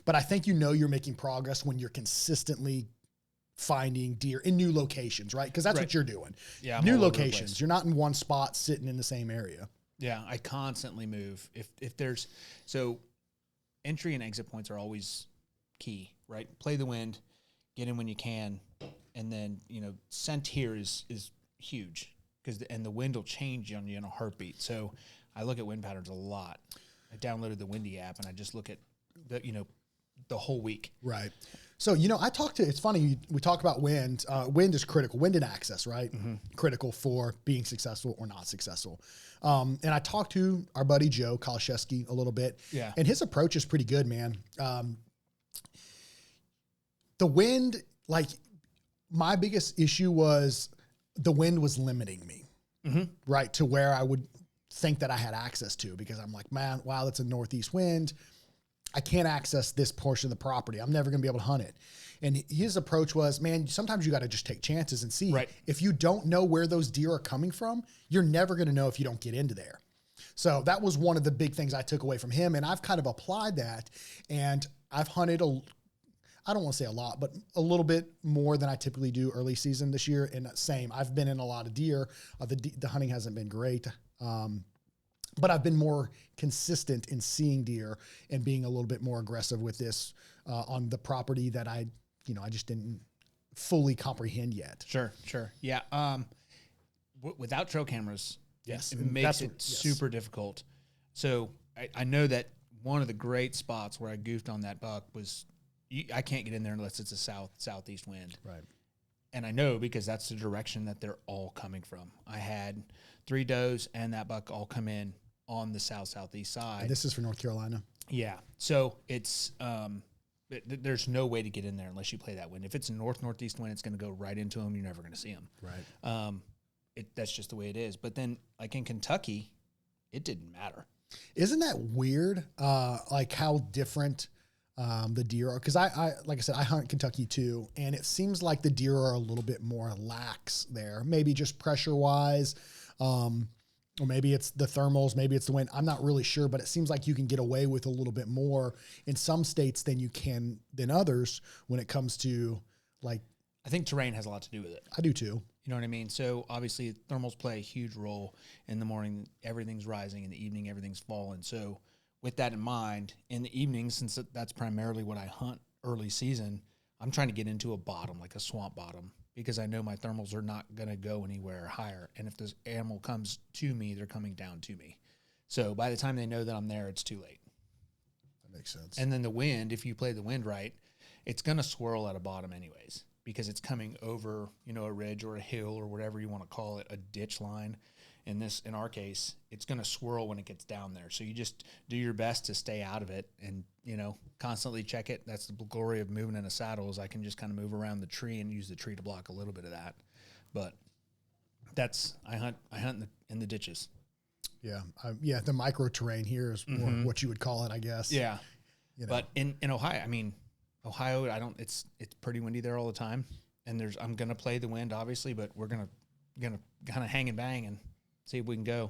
But I think you're making progress when you're consistently finding deer in new locations, right? Because that's what you're doing. Yeah, I'm new all over the locations. place. You're not in one spot sitting in the same area. Yeah, I constantly move. If there's entry and exit points are always key, right? Play the wind, get in when you can, and then scent here is huge because the wind will change on you in a heartbeat. So I look at wind patterns a lot. I downloaded the Windy app and I just look at the whole week. Right. So, it's funny, we talk about wind. Wind is critical. Wind and access, right? Mm-hmm. Critical for being successful or not successful. And I talked to our buddy Joe Kalashewski a little bit. Yeah. And his approach is pretty good, man. The wind, my biggest issue was the wind was limiting me, right? To where I would think that I had access to, because I'm like, man, wow, that's a northeast wind. I can't access this portion of the property. I'm never going to be able to hunt it. And his approach was, man, sometimes you got to just take chances and see. Right. If you don't know where those deer are coming from, you're never going to know if you don't get into there. So that was one of the big things I took away from him. And I've kind of applied that, and I've hunted I don't want to say a lot, but a little bit more than I typically do early season this year. And same, I've been in a lot of deer. The hunting hasn't been great. But I've been more consistent in seeing deer and being a little bit more aggressive with this on the property that I just didn't fully comprehend yet. Sure. Yeah. Without trail cameras, yes, it makes it super difficult. So I know that one of the great spots where I goofed on that buck was I can't get in there unless it's a southeast wind. Right. And I know because that's the direction that they're all coming from. I had 3 does and that buck all come in on the southeast side. And this is for North Carolina. Yeah. So it's there's no way to get in there unless you play that wind. If it's a northeast wind, it's going to go right into them. You're never going to see them. Right. That's just the way it is. But then, like in Kentucky, it didn't matter. Isn't that weird? How different the deer are, because I like I said, I hunt Kentucky too, and it seems like the deer are a little bit more lax there. Maybe just pressure wise, or maybe it's the thermals, maybe it's the wind. I'm not really sure, but it seems like you can get away with a little bit more in some states than others when it comes to I think terrain has a lot to do with it. I do too. You know what I mean? So obviously thermals play a huge role. In the morning, everything's rising. In the evening, everything's falling. So with that in mind, in the evening, since that's primarily what I hunt early season, I'm trying to get into a bottom, like a swamp bottom, because I know my thermals are not going to go anywhere higher. And if this animal comes to me, they're coming down to me. So by the time they know that I'm there, it's too late. That makes sense. And then the wind, if you play the wind right, it's going to swirl at a bottom anyways, because it's coming over, a ridge or a hill or whatever you want to call it, a ditch line. In our case, it's going to swirl when it gets down there. So you just do your best to stay out of it and, constantly check it. That's the glory of moving in a saddle, is I can just kind of move around the tree and use the tree to block a little bit of that. But I hunt in the ditches. Yeah. The micro terrain here is more what you would call it, I guess. Yeah. But in Ohio, Ohio, it's pretty windy there all the time. And I'm going to play the wind obviously, but we're going to kind of hang and bang and see if we can go.